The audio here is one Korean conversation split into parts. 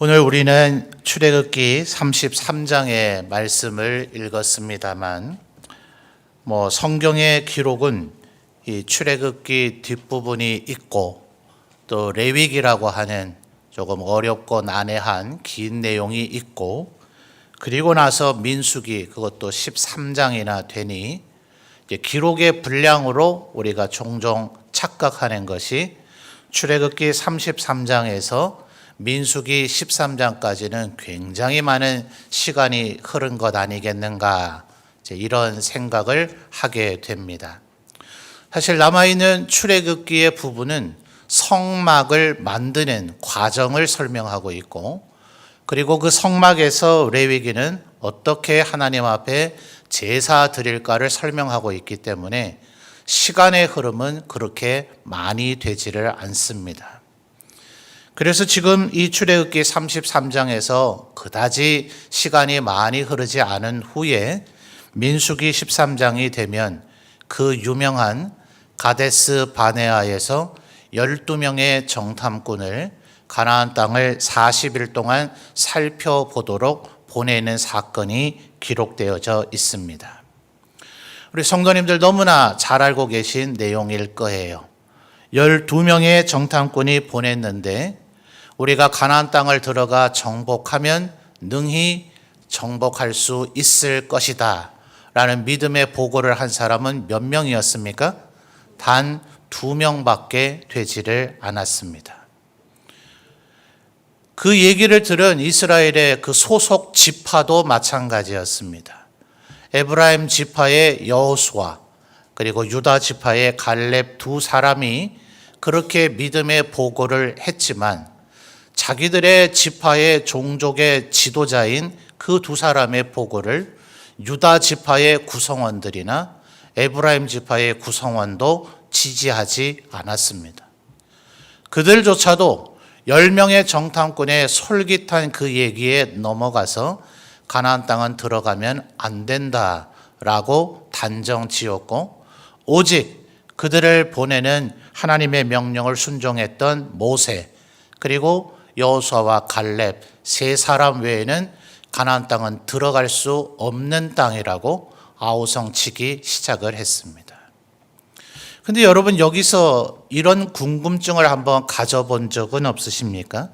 오늘 우리는 출애굽기 33장의 말씀을 읽었습니다만 성경의 기록은 이 출애굽기 뒷부분이 있고 또 레위기라고 하는 조금 어렵고 난해한 긴 내용이 있고 그리고 나서 민수기 그것도 13장이나 되니 기록의 분량으로 우리가 종종 착각하는 것이 출애굽기 33장에서 민수기 13장까지는 굉장히 많은 시간이 흐른 것 아니겠는가 이런 생각을 하게 됩니다. 사실 남아있는 출애굽기의 부분은 성막을 만드는 과정을 설명하고 있고 그리고 그 성막에서 레위기는 어떻게 하나님 앞에 제사 드릴까를 설명하고 있기 때문에 시간의 흐름은 그렇게 많이 되지를 않습니다. 그래서 지금 이 출애굽기 33장에서 그다지 시간이 많이 흐르지 않은 후에 민수기 13장이 되면 그 유명한 가데스 바네아에서 12명의 정탐꾼을 가나안 땅을 40일 동안 살펴보도록 보내는 사건이 기록되어져 있습니다. 우리 성도님들 너무나 잘 알고 계신 내용일 거예요. 12명의 정탐꾼이 보냈는데 우리가 가나안 땅을 들어가 정복하면 능히 정복할 수 있을 것이다 라는 믿음의 보고를 한 사람은 몇 명이었습니까? 단 2명밖에 되지를 않았습니다. 그 얘기를 들은 이스라엘의 그 소속 지파도 마찬가지였습니다. 에브라임 지파의 여호수아 그리고 유다 지파의 갈렙 두 사람이 그렇게 믿음의 보고를 했지만 자기들의 지파의 종족의 지도자인 그 두 사람의 보고를 유다 지파의 구성원들이나 에브라임 지파의 구성원도 지지하지 않았습니다. 그들조차도 10명의 정탐꾼의 솔깃한 그 얘기에 넘어가서 가나안 땅은 들어가면 안 된다라고 단정 지었고 오직 그들을 보내는 하나님의 명령을 순종했던 모세 그리고 여호수아와 갈렙 세 사람 외에는 가나안 땅은 들어갈 수 없는 땅이라고 아우성치기 시작을 했습니다. 근데 여러분 여기서 이런 궁금증을 한번 가져본 적은 없으십니까?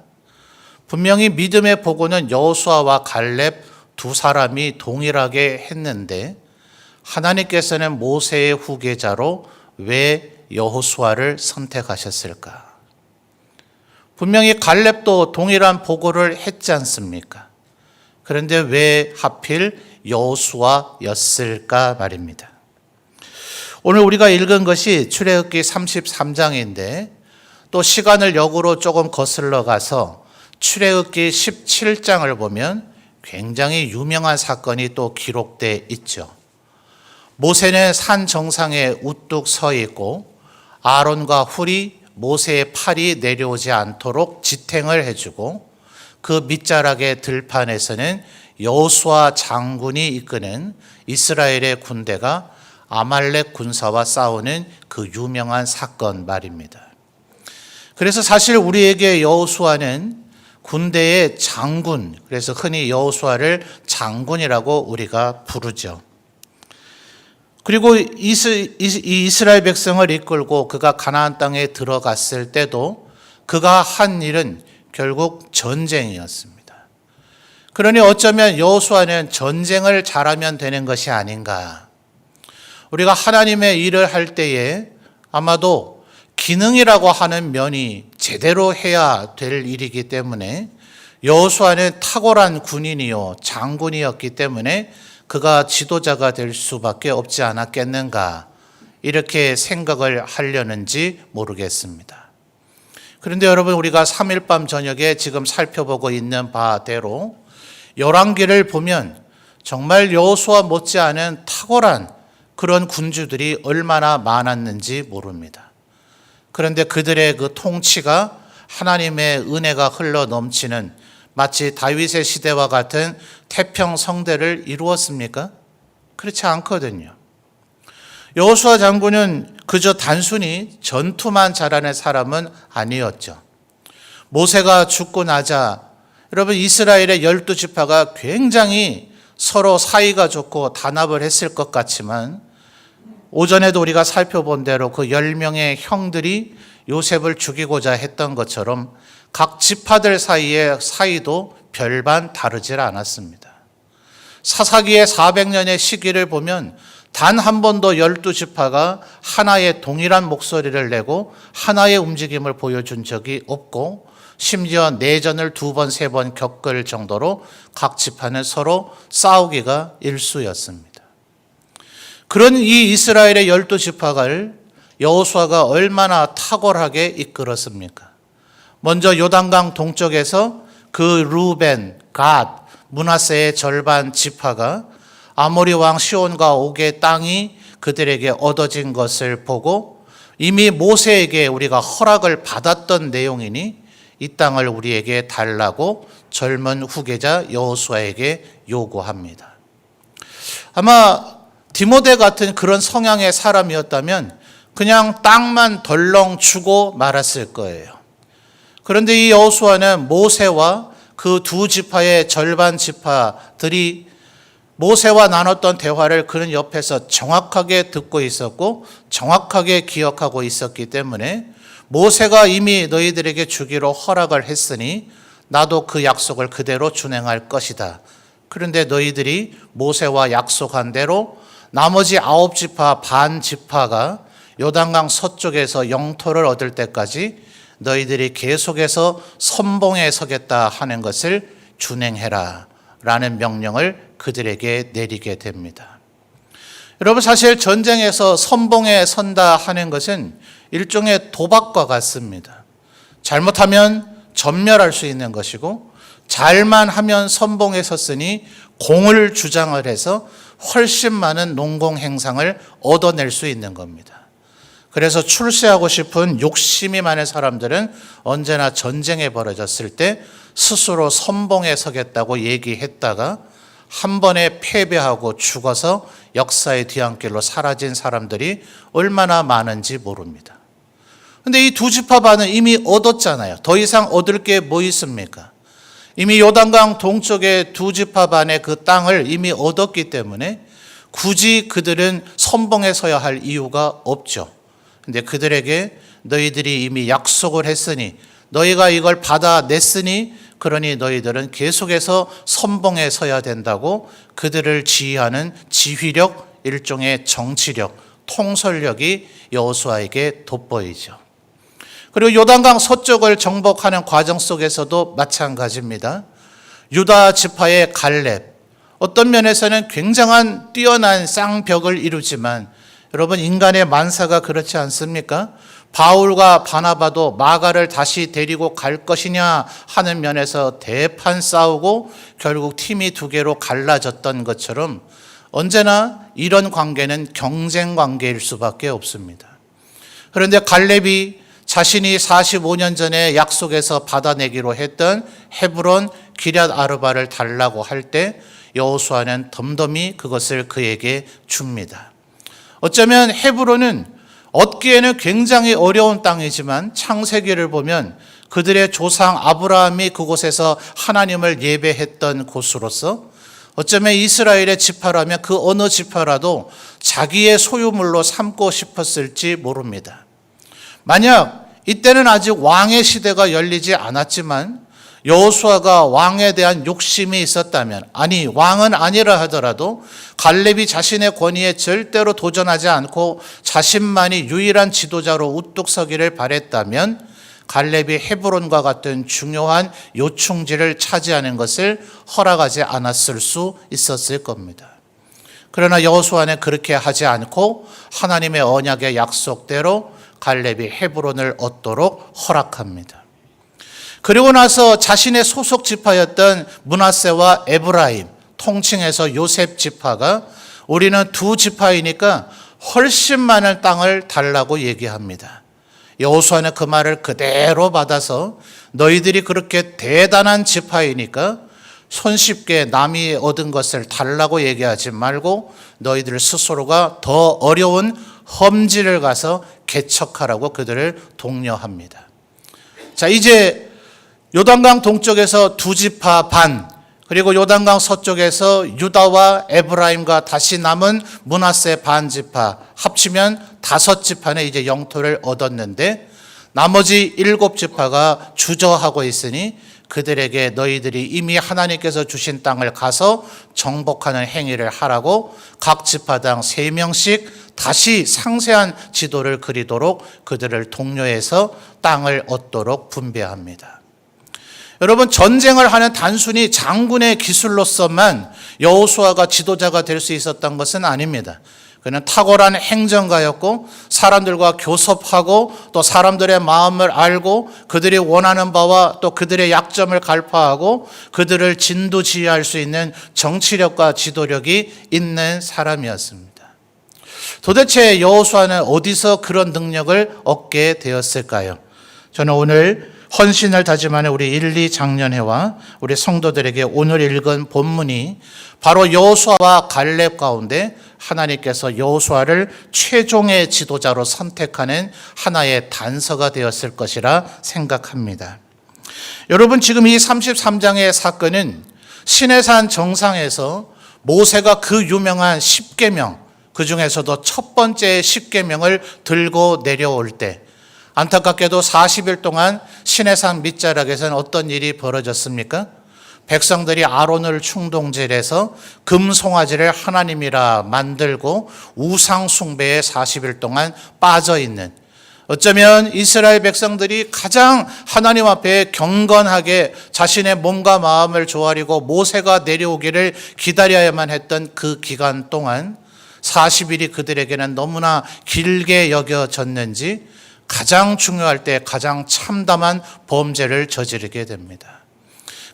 분명히 믿음의 보고는 여호수아와 갈렙 두 사람이 동일하게 했는데 하나님께서는 모세의 후계자로 왜 여호수아를 선택하셨을까? 분명히 갈렙도 동일한 보고를 했지 않습니까? 그런데 왜 하필 여호수아였을까 말입니다. 오늘 우리가 읽은 것이 출애굽기 33장인데 또 시간을 역으로 조금 거슬러 가서 출애굽기 17장을 보면 굉장히 유명한 사건이 또 기록되어 있죠. 모세는 산 정상에 우뚝 서 있고 아론과 훌이 모세의 팔이 내려오지 않도록 지탱을 해주고 그 밑자락의 들판에서는 여호수아 장군이 이끄는 이스라엘의 군대가 아말렉 군사와 싸우는 그 유명한 사건 말입니다. 그래서 사실 우리에게 여호수아는 군대의 장군, 그래서 흔히 여호수아를 장군이라고 우리가 부르죠. 그리고 이 이스라엘 백성을 이끌고 그가 가나안 땅에 들어갔을 때도 그가 한 일은 결국 전쟁이었습니다. 그러니 어쩌면 여호수아는 전쟁을 잘하면 되는 것이 아닌가. 우리가 하나님의 일을 할 때에 아마도 기능이라고 하는 면이 제대로 해야 될 일이기 때문에 여호수아는 탁월한 군인이요 장군이었기 때문에 그가 지도자가 될 수밖에 없지 않았겠는가 이렇게 생각을 하려는지 모르겠습니다. 그런데 여러분 우리가 3일 밤 저녁에 지금 살펴보고 있는 바대로 열왕기를 보면 정말 여호수아 못지않은 탁월한 그런 군주들이 얼마나 많았는지 모릅니다. 그런데 그들의 그 통치가 하나님의 은혜가 흘러 넘치는 마치 다윗의 시대와 같은 태평성대를 이루었습니까? 그렇지 않거든요. 여호수아 장군은 그저 단순히 전투만 잘하는 사람은 아니었죠. 모세가 죽고 나자 여러분, 이스라엘의 12지파가 굉장히 서로 사이가 좋고 단합을 했을 것 같지만 오전에도 우리가 살펴본 대로 그 10명의 형들이 요셉을 죽이고자 했던 것처럼 각 지파들 사이의 사이도 별반 다르질 않았습니다. 사사기의 400년의 시기를 보면 단 한 번도 12지파가 하나의 동일한 목소리를 내고 하나의 움직임을 보여준 적이 없고 심지어 내전을 2번, 3번 겪을 정도로 각 지파는 서로 싸우기가 일쑤였습니다. 그런 이 이스라엘의 12지파를 여호수아가 얼마나 탁월하게 이끌었습니까? 먼저 요단강 동쪽에서 그 루벤, 갓, 므낫세의 절반 지파가 아모리 왕 시온과 옥의 땅이 그들에게 얻어진 것을 보고 이미 모세에게 우리가 허락을 받았던 내용이니 이 땅을 우리에게 달라고 젊은 후계자 여호수아에게 요구합니다. 아마 디모데 같은 그런 성향의 사람이었다면 그냥 땅만 덜렁 주고 말았을 거예요. 그런데 이 여호수아는 모세와 그 두 지파의 절반 지파들이 모세와 나눴던 대화를 그는 옆에서 정확하게 듣고 있었고 정확하게 기억하고 있었기 때문에 모세가 이미 너희들에게 주기로 허락을 했으니 나도 그 약속을 그대로 준행할 것이다. 그런데 너희들이 모세와 약속한 대로 나머지 9지파 반 지파가 요단강 서쪽에서 영토를 얻을 때까지 너희들이 계속해서 선봉에 서겠다 하는 것을 준행해라 라는 명령을 그들에게 내리게 됩니다. 여러분, 사실 전쟁에서 선봉에 선다 하는 것은 일종의 도박과 같습니다. 잘못하면 전멸할 수 있는 것이고 잘만 하면 선봉에 섰으니 공을 주장을 해서 훨씬 많은 농공 행상을 얻어낼 수 있는 겁니다. 그래서 출세하고 싶은 욕심이 많은 사람들은 언제나 전쟁에 벌어졌을 때 스스로 선봉에 서겠다고 얘기했다가 한 번에 패배하고 죽어서 역사의 뒤안길로 사라진 사람들이 얼마나 많은지 모릅니다. 그런데 이 두 지파 반은 이미 얻었잖아요. 더 이상 얻을 게 뭐 있습니까? 이미 요단강 동쪽의 두 지파 반의 그 땅을 이미 얻었기 때문에 굳이 그들은 선봉에 서야 할 이유가 없죠. 근데 그들에게 너희들이 이미 약속을 했으니 너희가 이걸 받아냈으니 그러니 너희들은 계속해서 선봉에 서야 된다고 그들을 지휘하는 지휘력, 일종의 정치력, 통솔력이 여호수아에게 돋보이죠. 그리고 요단강 서쪽을 정복하는 과정 속에서도 마찬가지입니다. 유다 지파의 갈렙, 어떤 면에서는 굉장한 뛰어난 쌍벽을 이루지만 여러분, 인간의 만사가 그렇지 않습니까? 바울과 바나바도 마가를 다시 데리고 갈 것이냐 하는 면에서 대판 싸우고 결국 팀이 두 개로 갈라졌던 것처럼 언제나 이런 관계는 경쟁 관계일 수밖에 없습니다. 그런데 갈렙이 자신이 45년 전에 약속에서 받아내기로 했던 헤브론 기럇 아르바를 달라고 할 때 여호수아는 덤덤히 그것을 그에게 줍니다. 어쩌면 헤브론은 얻기에는 굉장히 어려운 땅이지만 창세기를 보면 그들의 조상 아브라함이 그곳에서 하나님을 예배했던 곳으로서 어쩌면 이스라엘의 지파라면 그 어느 지파라도 자기의 소유물로 삼고 싶었을지 모릅니다. 만약 이때는 아직 왕의 시대가 열리지 않았지만 여호수아가 왕에 대한 욕심이 있었다면, 아니 왕은 아니라 하더라도 갈렙이 자신의 권위에 절대로 도전하지 않고 자신만이 유일한 지도자로 우뚝 서기를 바랬다면 갈렙이 헤브론과 같은 중요한 요충지를 차지하는 것을 허락하지 않았을 수 있었을 겁니다. 그러나 여호수아는 그렇게 하지 않고 하나님의 언약의 약속대로 갈렙이 헤브론을 얻도록 허락합니다. 그리고 나서 자신의 소속 지파였던 므낫세와 에브라임, 통칭해서 요셉 지파가 우리는 두 지파이니까 훨씬 많은 땅을 달라고 얘기합니다. 여호수아는 그 말을 그대로 받아서 너희들이 그렇게 대단한 지파이니까 손쉽게 남이 얻은 것을 달라고 얘기하지 말고 너희들 스스로가 더 어려운 험지를 가서 개척하라고 그들을 독려합니다. 자, 이제 요단강 동쪽에서 두 지파 반, 그리고 요단강 서쪽에서 유다와 에브라임과 다시 남은 므낫세 반 지파 합치면 5지파는 이제 영토를 얻었는데 나머지 7지파가 주저하고 있으니 그들에게 너희들이 이미 하나님께서 주신 땅을 가서 정복하는 행위를 하라고 각 지파당 3명씩 다시 상세한 지도를 그리도록 그들을 독려해서 땅을 얻도록 분배합니다. 여러분, 전쟁을 하는 단순히 장군의 기술로서만 여호수아가 지도자가 될 수 있었던 것은 아닙니다. 그는 탁월한 행정가였고 사람들과 교섭하고 또 사람들의 마음을 알고 그들이 원하는 바와 또 그들의 약점을 갈파하고 그들을 진두지휘할 수 있는 정치력과 지도력이 있는 사람이었습니다. 도대체 여호수아는 어디서 그런 능력을 얻게 되었을까요? 저는 오늘 헌신을 다짐하는 우리 1, 2장년회와 우리 성도들에게 오늘 읽은 본문이 바로 여호수아와 갈렙 가운데 하나님께서 여호수아를 최종의 지도자로 선택하는 하나의 단서가 되었을 것이라 생각합니다. 여러분, 지금 이 33장의 사건은 시내산 정상에서 모세가 그 유명한 10계명, 그 중에서도 첫 번째 10계명을 들고 내려올 때 안타깝게도 40일 동안 시내산 밑자락에서는 어떤 일이 벌어졌습니까? 백성들이 아론을 충동질해서 금송아지를 하나님이라 만들고 우상 숭배에 40일 동안 빠져있는, 어쩌면 이스라엘 백성들이 가장 하나님 앞에 경건하게 자신의 몸과 마음을 조아리고 모세가 내려오기를 기다려야만 했던 그 기간 동안 40일이 그들에게는 너무나 길게 여겨졌는지 가장 중요할 때 가장 참담한 범죄를 저지르게 됩니다.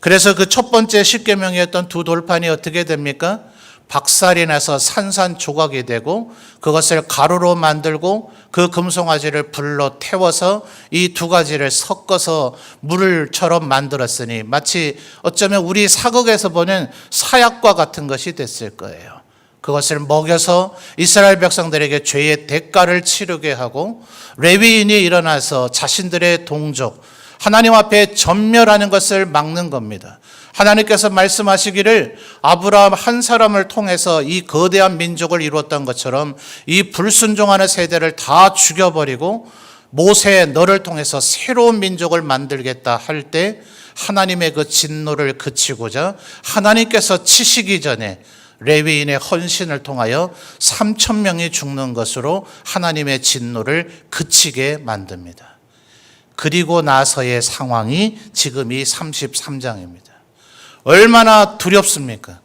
그래서 그 첫 번째 10계명이었던 두 돌판이 어떻게 됩니까? 박살이 나서 산산조각이 되고 그것을 가루로 만들고 그 금송아지를 불로 태워서 이 두 가지를 섞어서 물처럼 만들었으니 마치 어쩌면 우리 사극에서 보는 사약과 같은 것이 됐을 거예요. 그것을 먹여서 이스라엘 백성들에게 죄의 대가를 치르게 하고 레위인이 일어나서 자신들의 동족, 하나님 앞에 전멸하는 것을 막는 겁니다. 하나님께서 말씀하시기를 아브라함 한 사람을 통해서 이 거대한 민족을 이루었던 것처럼 이 불순종하는 세대를 다 죽여버리고 모세 너를 통해서 새로운 민족을 만들겠다 할 때 하나님의 그 진노를 그치고자 하나님께서 치시기 전에 레위인의 헌신을 통하여 3,000명이 죽는 것으로 하나님의 진노를 그치게 만듭니다. 그리고 나서의 상황이 지금 이 33장입니다. 얼마나 두렵습니까?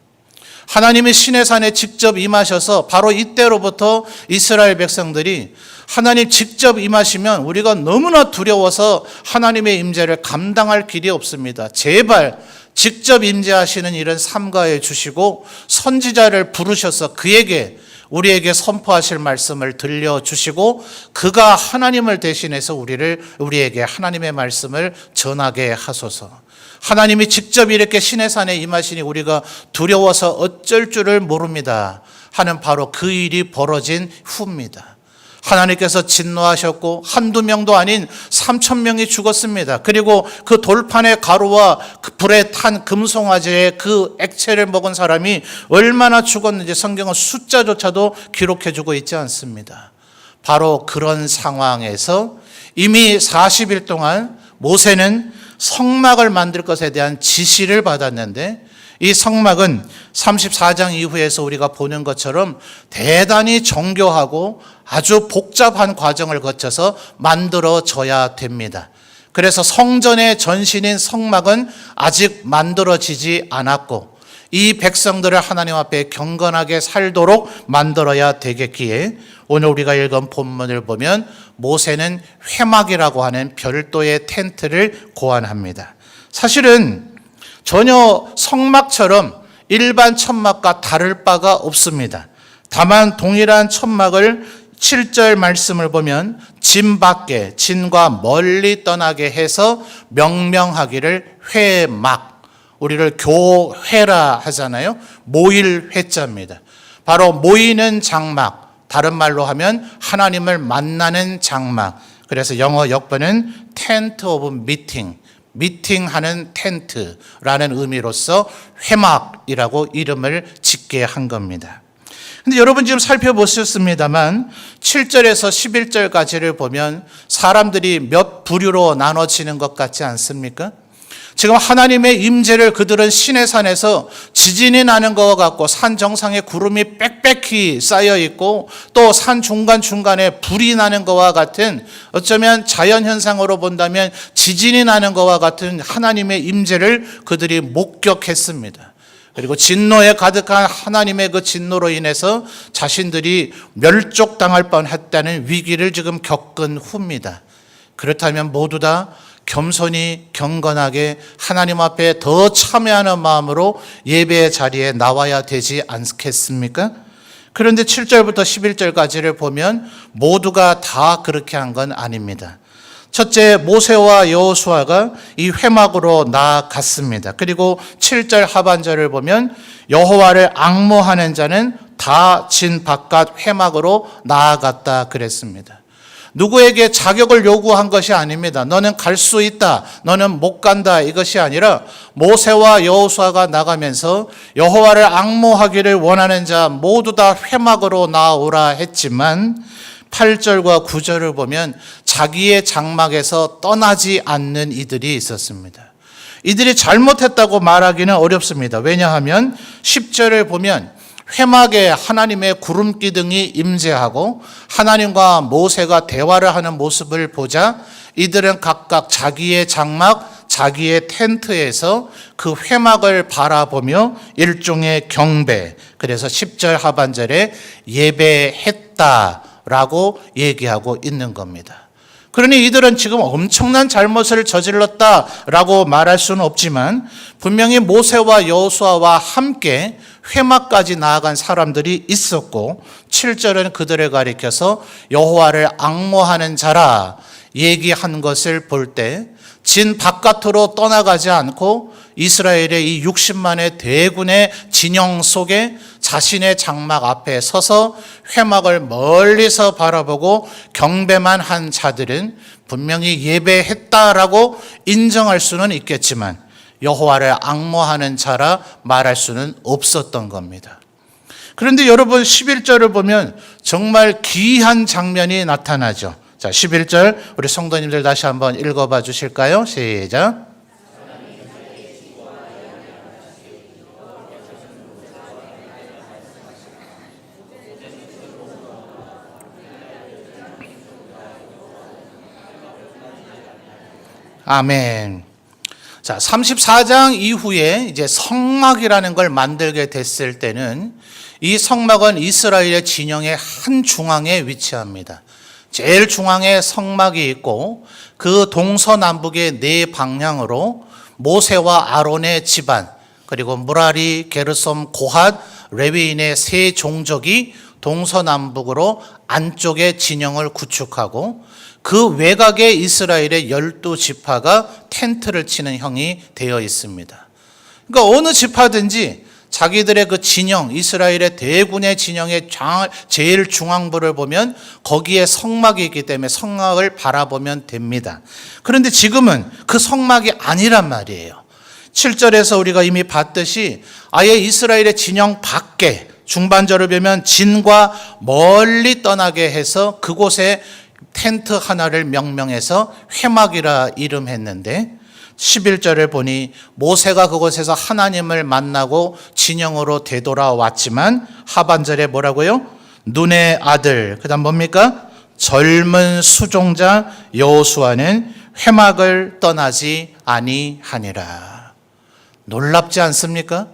하나님이 시내산에 직접 임하셔서 바로 이때로부터 이스라엘 백성들이 하나님 직접 임하시면 우리가 너무나 두려워서 하나님의 임재를 감당할 길이 없습니다. 제발 직접 임재하시는 일은 삼가해 주시고 선지자를 부르셔서 그에게 우리에게 선포하실 말씀을 들려주시고 그가 하나님을 대신해서 우리에게 하나님의 말씀을 전하게 하소서. 하나님이 직접 이렇게 시내산에 임하시니 우리가 두려워서 어쩔 줄을 모릅니다 하는 바로 그 일이 벌어진 후입니다. 하나님께서 진노하셨고 한두 명도 아닌 3,000명이 죽었습니다. 그리고 그 돌판의 가루와 그 불에 탄 금송아지의 그 액체를 먹은 사람이 얼마나 죽었는지 성경은 숫자조차도 기록해주고 있지 않습니다. 바로 그런 상황에서 이미 40일 동안 모세는 성막을 만들 것에 대한 지시를 받았는데 이 성막은 34장 이후에서 우리가 보는 것처럼 대단히 정교하고 아주 복잡한 과정을 거쳐서 만들어져야 됩니다. 그래서 성전의 전신인 성막은 아직 만들어지지 않았고 이 백성들을 하나님 앞에 경건하게 살도록 만들어야 되겠기에 오늘 우리가 읽은 본문을 보면 모세는 회막이라고 하는 별도의 텐트를 고안합니다. 사실은 전혀 성막처럼 일반 천막과 다를 바가 없습니다. 다만 동일한 천막을 7절 말씀을 보면 진 밖에, 진과 멀리 떠나게 해서 명명하기를 회막, 우리를 교회라 하잖아요. 모일 회자입니다. 바로 모이는 장막, 다른 말로 하면 하나님을 만나는 장막. 그래서 영어 역번은 tent of meeting, 미팅하는 텐트라는 의미로서 회막이라고 이름을 짓게 한 겁니다. 근데 여러분 지금 살펴보셨습니다만 7절에서 11절까지를 보면 사람들이 몇 부류로 나눠지는 것 같지 않습니까? 지금 하나님의 임재를 그들은 시내산에서 지진이 나는 것과 같고 산 정상에 구름이 빽빽히 쌓여 있고 또 산 중간중간에 불이 나는 것과 같은 어쩌면 자연현상으로 본다면 지진이 나는 것과 같은 하나님의 임재를 그들이 목격했습니다. 그리고 진노에 가득한 하나님의 그 진노로 인해서 자신들이 멸족당할 뻔했다는 위기를 지금 겪은 후입니다. 그렇다면 모두 다 겸손히 경건하게 하나님 앞에 더 참여하는 마음으로 예배의 자리에 나와야 되지 않겠습니까? 그런데 7절부터 11절까지를 보면 모두가 다 그렇게 한 건 아닙니다. 첫째, 모세와 여호수아가 이 회막으로 나아갔습니다. 그리고 7절 하반절을 보면 여호와를 앙모하는 자는 다 진 바깥 회막으로 나아갔다 그랬습니다. 누구에게 자격을 요구한 것이 아닙니다. 너는 갈 수 있다, 너는 못 간다, 이것이 아니라 모세와 여호수아가 나가면서 여호와를 앙모하기를 원하는 자 모두 다 회막으로 나오라 했지만 8절과 9절을 보면 자기의 장막에서 떠나지 않는 이들이 있었습니다. 이들이 잘못했다고 말하기는 어렵습니다. 왜냐하면 10절을 보면 회막에 하나님의 구름 기둥이 임재하고 하나님과 모세가 대화를 하는 모습을 보자 이들은 각각 자기의 장막, 자기의 텐트에서 그 회막을 바라보며 일종의 경배, 그래서 10절 하반절에 예배했다라고 얘기하고 있는 겁니다. 그러니 이들은 지금 엄청난 잘못을 저질렀다라고 말할 수는 없지만 분명히 모세와 여호수아와 함께 회막까지 나아간 사람들이 있었고 7절은 그들을 가리켜서 여호와를 앙모하는 자라 얘기한 것을 볼 때 진 바깥으로 떠나가지 않고 이스라엘의 이 60만의 대군의 진영 속에 자신의 장막 앞에 서서 회막을 멀리서 바라보고 경배만 한 자들은 분명히 예배했다라고 인정할 수는 있겠지만 여호와를 앙모하는 자라 말할 수는 없었던 겁니다. 그런데 여러분 11절을 보면 정말 귀한 장면이 나타나죠. 자, 11절 우리 성도님들 다시 한번 읽어봐 주실까요? 시작. 아멘. 자, 34장 이후에 이제 성막이라는 걸 만들게 됐을 때는 이 성막은 이스라엘의 진영의 한 중앙에 위치합니다. 제일 중앙에 성막이 있고 그 동서남북의 네 방향으로 모세와 아론의 집안 그리고 무라리, 게르솜, 고핫, 레위인의 세 종족이 동서남북으로 안쪽에 진영을 구축하고 그 외곽에 이스라엘의 12지파가 텐트를 치는 형이 되어 있습니다. 그러니까 어느 지파든지 자기들의 그 진영, 이스라엘의 대군의 진영의 제일 중앙부를 보면 거기에 성막이 있기 때문에 성막을 바라보면 됩니다. 그런데 지금은 그 성막이 아니란 말이에요. 7절에서 우리가 이미 봤듯이 아예 이스라엘의 진영 밖에 중반절을 보면 진과 멀리 떠나게 해서 그곳에 텐트 하나를 명명해서 회막이라 이름했는데 11절을 보니 모세가 그곳에서 하나님을 만나고 진영으로 되돌아왔지만 하반절에 뭐라고요? 눈의 아들, 그 다음 뭡니까? 젊은 수종자 여호수아는 회막을 떠나지 아니하니라. 놀랍지 않습니까?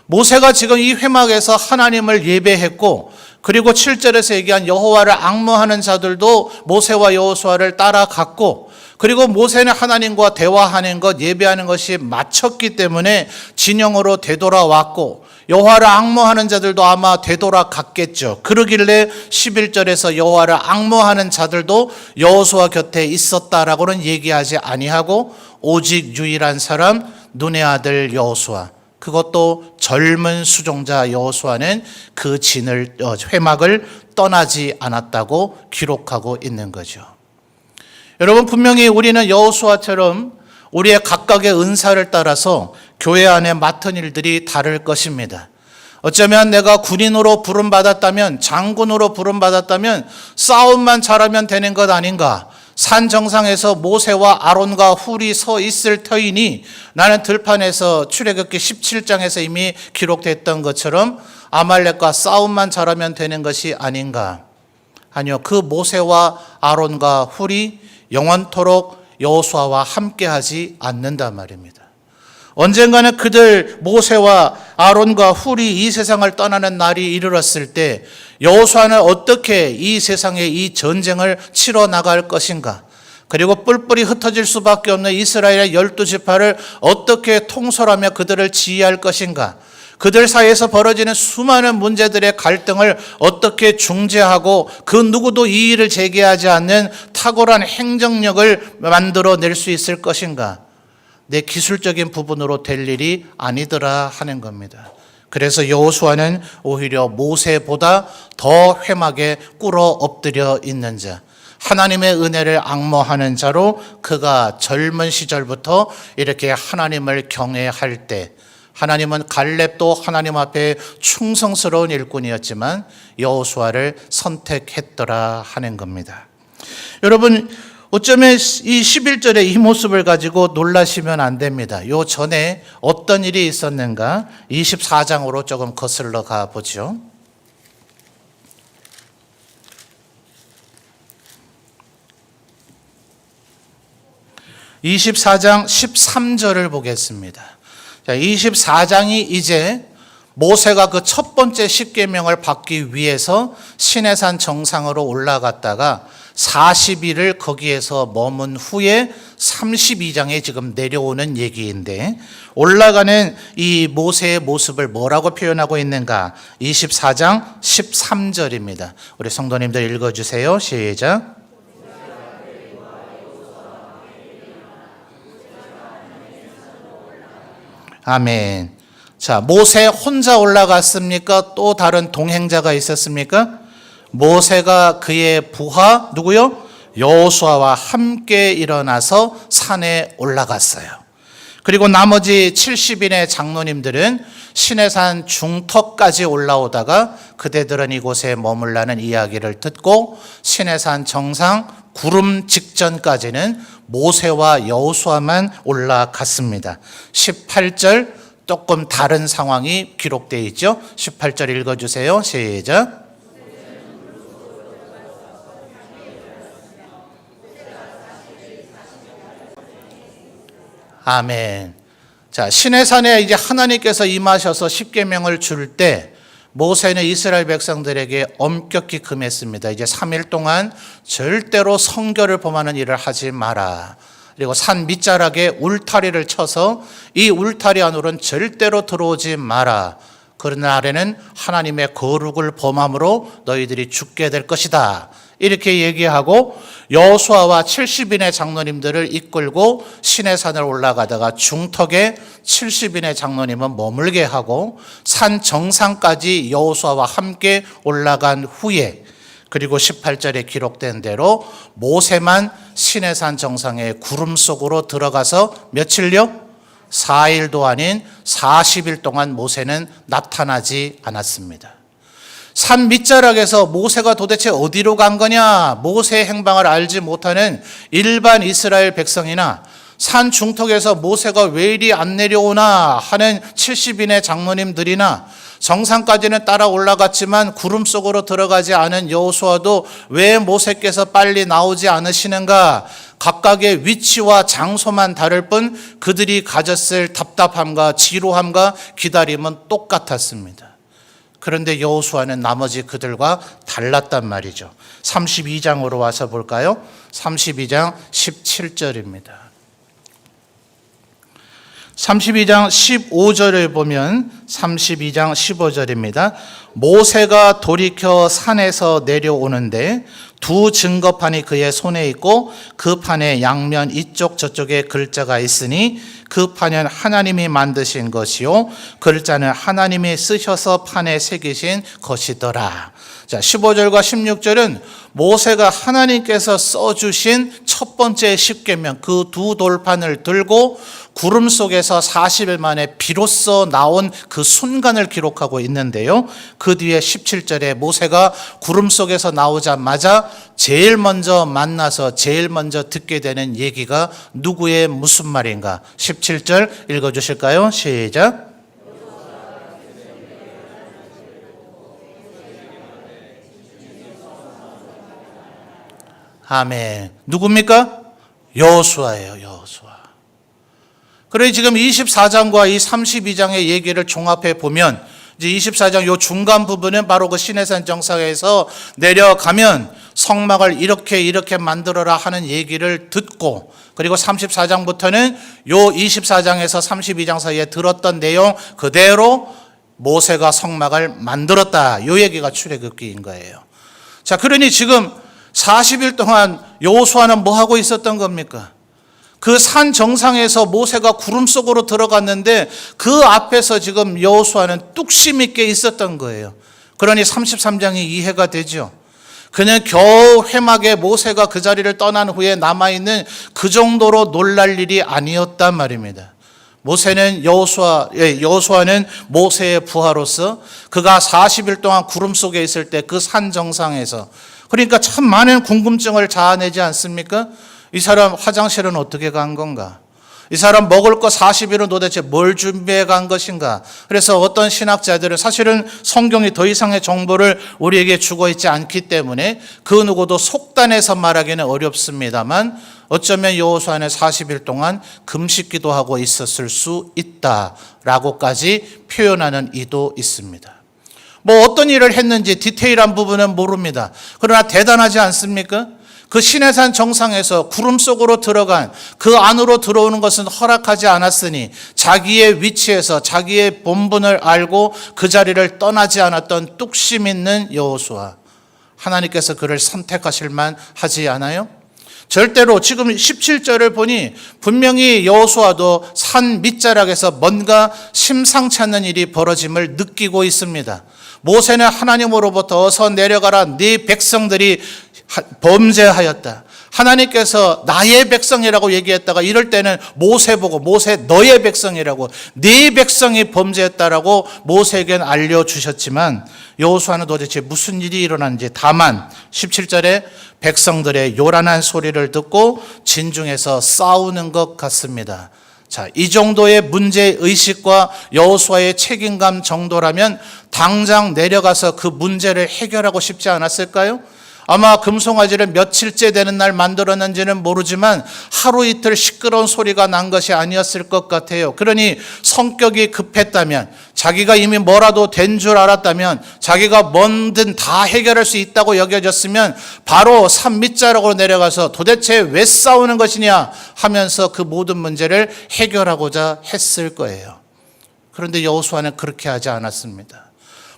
모세가 지금 이 회막에서 하나님을 예배했고 그리고 7절에서 얘기한 여호와를 앙모하는 자들도 모세와 여호수아를 따라갔고 그리고 모세는 하나님과 대화하는 것, 예배하는 것이 마쳤기 때문에 진영으로 되돌아왔고 여호와를 앙모하는 자들도 아마 되돌아갔겠죠. 그러길래 11절에서 여호와를 앙모하는 자들도 여호수아 곁에 있었다라고는 얘기하지 아니하고 오직 유일한 사람 눈의 아들 여호수아, 그것도 젊은 수종자 여호수아는 그 진을 회막을 떠나지 않았다고 기록하고 있는 거죠. 여러분 분명히 우리는 여호수아처럼 우리의 각각의 은사를 따라서 교회 안에 맡은 일들이 다를 것입니다. 어쩌면 내가 군인으로 부름받았다면, 장군으로 부름받았다면 싸움만 잘하면 되는 것 아닌가? 산 정상에서 모세와 아론과 훌이 서 있을 터이니 나는 들판에서 출애굽기 17장에서 이미 기록됐던 것처럼 아말렉과 싸움만 잘하면 되는 것이 아닌가? 아니요, 그 모세와 아론과 훌이 영원토록 여호수아와 함께하지 않는단 말입니다. 언젠가는 그들 모세와 아론과 훌이 이 세상을 떠나는 날이 이르렀을 때 여호수아는 어떻게 이 세상에 이 전쟁을 치러 나갈 것인가? 그리고 뿔뿔이 흩어질 수밖에 없는 이스라엘의 12지파를 어떻게 통솔하며 그들을 지휘할 것인가? 그들 사이에서 벌어지는 수많은 문제들의 갈등을 어떻게 중재하고 그 누구도 이의를 제기하지 않는 탁월한 행정력을 만들어낼 수 있을 것인가? 내 기술적인 부분으로 될 일이 아니더라 하는 겁니다. 그래서 여호수아는 오히려 모세보다 더 회막에 꿇어 엎드려 있는 자, 하나님의 은혜를 앙모하는 자로 그가 젊은 시절부터 이렇게 하나님을 경외할 때, 하나님은 갈렙도 하나님 앞에 충성스러운 일꾼이었지만 여호수아를 선택했더라 하는 겁니다. 여러분, 어쩌면 이 11절의 이 모습을 가지고 놀라시면 안 됩니다. 요 전에 어떤 일이 있었는가? 24장으로 조금 거슬러 가 보죠. 24장 13절을 보겠습니다. 자, 24장이 이제 모세가 그 첫 번째 십계명을 받기 위해서 시내산 정상으로 올라갔다가 40일을 거기에서 머문 후에 32장에 지금 내려오는 얘기인데, 올라가는 이 모세의 모습을 뭐라고 표현하고 있는가? 24장 13절입니다. 우리 성도님들 읽어주세요. 시작. 아멘. 자, 모세 혼자 올라갔습니까? 또 다른 동행자가 있었습니까? 모세가 그의 부하 누구요? 여호수아와 함께 일어나서 산에 올라갔어요. 그리고 나머지 70인의 장로님들은 시내산 중턱까지 올라오다가 그대들은 이곳에 머물라는 이야기를 듣고 시내산 정상 구름 직전까지는 모세와 여호수아만 올라갔습니다. 18절 조금 다른 상황이 기록되어 있죠. 18절 읽어주세요. 시작. 아멘. 자, 시내산에 이제 하나님께서 임하셔서 십계명을 줄 때 모세는 이스라엘 백성들에게 엄격히 금했습니다. 이제 3일 동안 절대로 성결을 범하는 일을 하지 마라. 그리고 산 밑자락에 울타리를 쳐서 이 울타리 안으로는 절대로 들어오지 마라. 그날에는 하나님의 거룩을 범함으로 너희들이 죽게 될 것이다. 이렇게 얘기하고 여호수아와 70인의 장로님들을 이끌고 시내산을 올라가다가 중턱에 70인의 장로님은 머물게 하고 산 정상까지 여호수아와 함께 올라간 후에, 그리고 18절에 기록된 대로 모세만 시내산 정상의 구름 속으로 들어가서 며칠요? 4일도 아닌 40일 동안 모세는 나타나지 않았습니다. 산 밑자락에서 모세가 도대체 어디로 간 거냐? 모세의 행방을 알지 못하는 일반 이스라엘 백성이나 산 중턱에서 모세가 왜 이리 안 내려오나 하는 70인의 장로님들이나 정상까지는 따라 올라갔지만 구름 속으로 들어가지 않은 여호수아도 왜 모세께서 빨리 나오지 않으시는가? 각각의 위치와 장소만 다를 뿐 그들이 가졌을 답답함과 지루함과 기다림은 똑같았습니다. 그런데 여호수아는 나머지 그들과 달랐단 말이죠. 32장으로 와서 볼까요? 32장 17절입니다. 32장 15절을 보면 32장 15절입니다. 모세가 돌이켜 산에서 내려오는데 두 증거판이 그의 손에 있고 그 판의 양면 이쪽 저쪽에 글자가 있으니 그 판은 하나님이 만드신 것이요 글자는 하나님이 쓰셔서 판에 새기신 것이더라. 자, 15절과 16절은 모세가 하나님께서 써주신 첫 번째 십계명 그 두 돌판을 들고 구름 속에서 40일 만에 비로소 나온 그 순간을 기록하고 있는데요. 그 뒤에 17절에 모세가 구름 속에서 나오자마자 제일 먼저 만나서 제일 먼저 듣게 되는 얘기가 누구의 무슨 말인가? 17절 읽어주실까요? 시작. 아멘. 누굽니까? 여호수아예요. 여호수아. 그래 지금 24장과 이 32장의 얘기를 종합해 보면 이제 24장 요 중간 부분은 바로 그 시내산 정상에서 내려가면 성막을 이렇게 만들어라 하는 얘기를 듣고 그리고 34장부터는 요 24장에서 32장 사이에 들었던 내용 그대로 모세가 성막을 만들었다. 요 얘기가 출애굽기인 거예요. 자, 그러니 지금 40일 동안 여호수아는 뭐 하고 있었던 겁니까? 그 산 정상에서 모세가 구름 속으로 들어갔는데 그 앞에서 지금 여호수아는 뚝심 있게 있었던 거예요. 그러니 33장이 이해가 되죠. 그냥 겨우 회막에 모세가 그 자리를 떠난 후에 남아있는 그 정도로 놀랄 일이 아니었단 말입니다. 여호수아는 모세의 부하로서 그가 40일 동안 구름 속에 있을 때 그 산 정상에서 그러니까 참 많은 궁금증을 자아내지 않습니까? 이 사람 화장실은 어떻게 간 건가? 이 사람 먹을 거 40일은 도대체 뭘 준비해 간 것인가? 그래서 어떤 신학자들은 사실은 성경이 더 이상의 정보를 우리에게 주고 있지 않기 때문에 그 누구도 속단해서 말하기는 어렵습니다만 어쩌면 여호수아는 40일 동안 금식 기도하고 있었을 수 있다라고까지 표현하는 이도 있습니다. 뭐 어떤 일을 했는지 디테일한 부분은 모릅니다. 그러나 대단하지 않습니까? 그 시내산 정상에서 구름 속으로 들어간 그 안으로 들어오는 것은 허락하지 않았으니 자기의 위치에서 자기의 본분을 알고 그 자리를 떠나지 않았던 뚝심 있는 여호수아. 하나님께서 그를 선택하실 만하지 않아요? 절대로 지금 17절을 보니 분명히 여호수아도 산 밑자락에서 뭔가 심상치 않는 일이 벌어짐을 느끼고 있습니다. 모세는 하나님으로부터 어서 내려가라 네 백성들이 범죄하였다. 하나님께서 나의 백성이라고 얘기했다가 이럴 때는 모세 보고 모세 너의 백성이라고 네 백성이 범죄했다라고 모세에겐 알려주셨지만 여호수아는 도대체 무슨 일이 일어났는지 다만 17절에 백성들의 요란한 소리를 듣고 진중에서 싸우는 것 같습니다. 자, 이 정도의 문제의식과 여호수아의 책임감 정도라면 당장 내려가서 그 문제를 해결하고 싶지 않았을까요? 아마 금송아지를 며칠째 되는 날 만들었는지는 모르지만 하루 이틀 시끄러운 소리가 난 것이 아니었을 것 같아요. 그러니 성격이 급했다면 자기가 이미 뭐라도 된 줄 알았다면 자기가 뭐든 다 해결할 수 있다고 여겨졌으면 바로 산 밑자락으로 내려가서 도대체 왜 싸우는 것이냐 하면서 그 모든 문제를 해결하고자 했을 거예요. 그런데 여호수아는 그렇게 하지 않았습니다.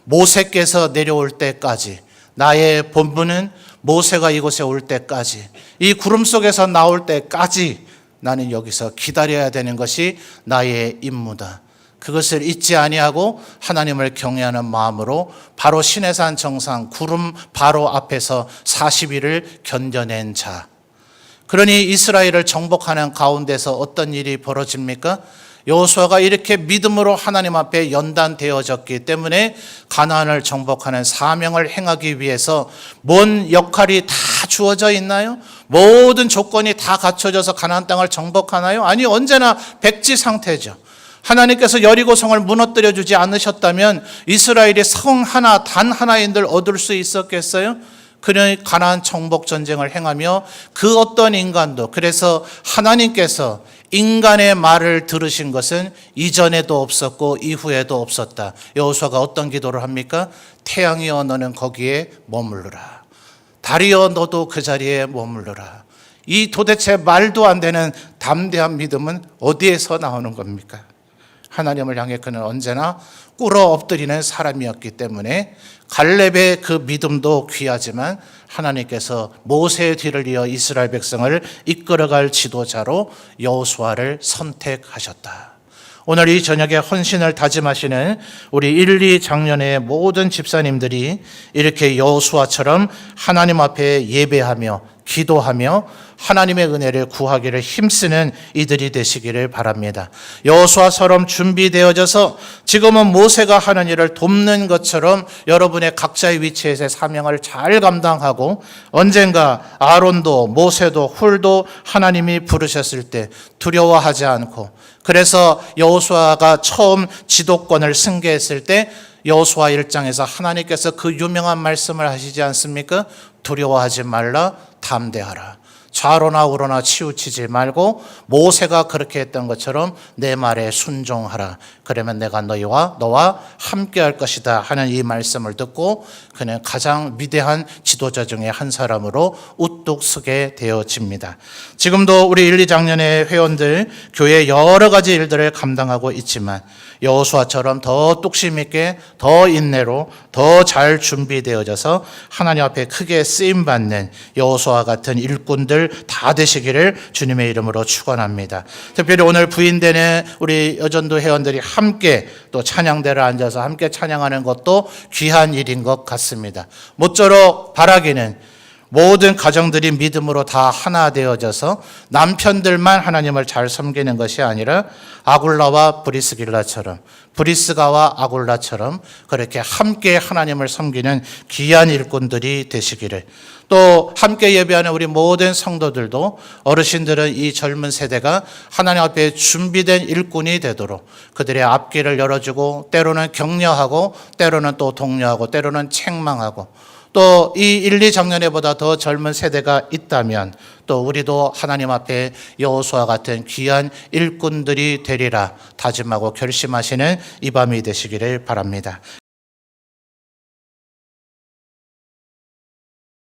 모세께서 내려올 때까지 나의 본분은 모세가 이곳에 올 때까지 이 구름 속에서 나올 때까지 나는 여기서 기다려야 되는 것이 나의 임무다. 그것을 잊지 아니하고 하나님을 경외하는 마음으로 바로 시내산 정상 구름 바로 앞에서 40일을 견뎌낸 자. 그러니 이스라엘을 정복하는 가운데서 어떤 일이 벌어집니까? 여호수아가 이렇게 믿음으로 하나님 앞에 연단되어졌기 때문에 가나안을 정복하는 사명을 행하기 위해서 뭔 역할이 다 주어져 있나요? 모든 조건이 다 갖춰져서 가나안 땅을 정복하나요? 아니, 언제나 백지 상태죠. 하나님께서 여리고성을 무너뜨려 주지 않으셨다면 이스라엘이 성 하나 단 하나인들 얻을 수 있었겠어요? 그러니 가나안 정복 전쟁을 행하며 그 어떤 인간도 그래서 하나님께서 인간의 말을 들으신 것은 이전에도 없었고 이후에도 없었다. 여호수아가 어떤 기도를 합니까? 태양이여 너는 거기에 머무르라. 달이여 너도 그 자리에 머무르라. 이 도대체 말도 안 되는 담대한 믿음은 어디에서 나오는 겁니까? 하나님을 향해 그는 언제나 꿇어 엎드리는 사람이었기 때문에 갈렙의 그 믿음도 귀하지만 하나님께서 모세의 뒤를 이어 이스라엘 백성을 이끌어갈 지도자로 여호수아를 선택하셨다. 오늘 이 저녁에 헌신을 다짐하시는 우리 1, 2 장년의 모든 집사님들이 이렇게 여호수아처럼 하나님 앞에 예배하며 기도하며 하나님의 은혜를 구하기를 힘쓰는 이들이 되시기를 바랍니다. 여호수아처럼 준비되어져서 지금은 모세가 하는 일을 돕는 것처럼 여러분의 각자의 위치에서의 사명을 잘 감당하고 언젠가 아론도 모세도 훌도 하나님이 부르셨을 때 두려워하지 않고, 그래서 여호수아가 처음 지도권을 승계했을 때 여호수아 1장에서 하나님께서 그 유명한 말씀을 하시지 않습니까? 두려워하지 말라, 담대하라. 좌로나 우로나 치우치지 말고 모세가 그렇게 했던 것처럼 내 말에 순종하라. 그러면 내가 너와 함께 할 것이다 하는 이 말씀을 듣고 그는 가장 위대한 지도자 중에 한 사람으로 우뚝 서게 되어집니다. 지금도 우리 1, 2장년의 회원들 교회 여러 가지 일들을 감당하고 있지만 여호수아처럼 더 뚝심 있게, 더 인내로, 더 잘 준비되어져서 하나님 앞에 크게 쓰임받는 여호수아 같은 일꾼들 다 되시기를 주님의 이름으로 축원합니다. 특별히 오늘 부인되는 우리 여전도 회원들이 함께 또 찬양대를 앉아서 함께 찬양하는 것도 귀한 일인 것 같습니다. 모쪼록 바라기는 모든 가정들이 믿음으로 다 하나 되어져서 남편들만 하나님을 잘 섬기는 것이 아니라 아굴라와 브리스길라처럼, 브리스가와 아굴라처럼 그렇게 함께 하나님을 섬기는 귀한 일꾼들이 되시기를, 또 함께 예배하는 우리 모든 성도들도 어르신들은 이 젊은 세대가 하나님 앞에 준비된 일꾼이 되도록 그들의 앞길을 열어주고 때로는 격려하고 때로는 또 독려하고 때로는 책망하고, 또 이 1, 2장년회보다 더 젊은 세대가 있다면 또 우리도 하나님 앞에 여호수아 같은 귀한 일꾼들이 되리라 다짐하고 결심하시는 이 밤이 되시기를 바랍니다.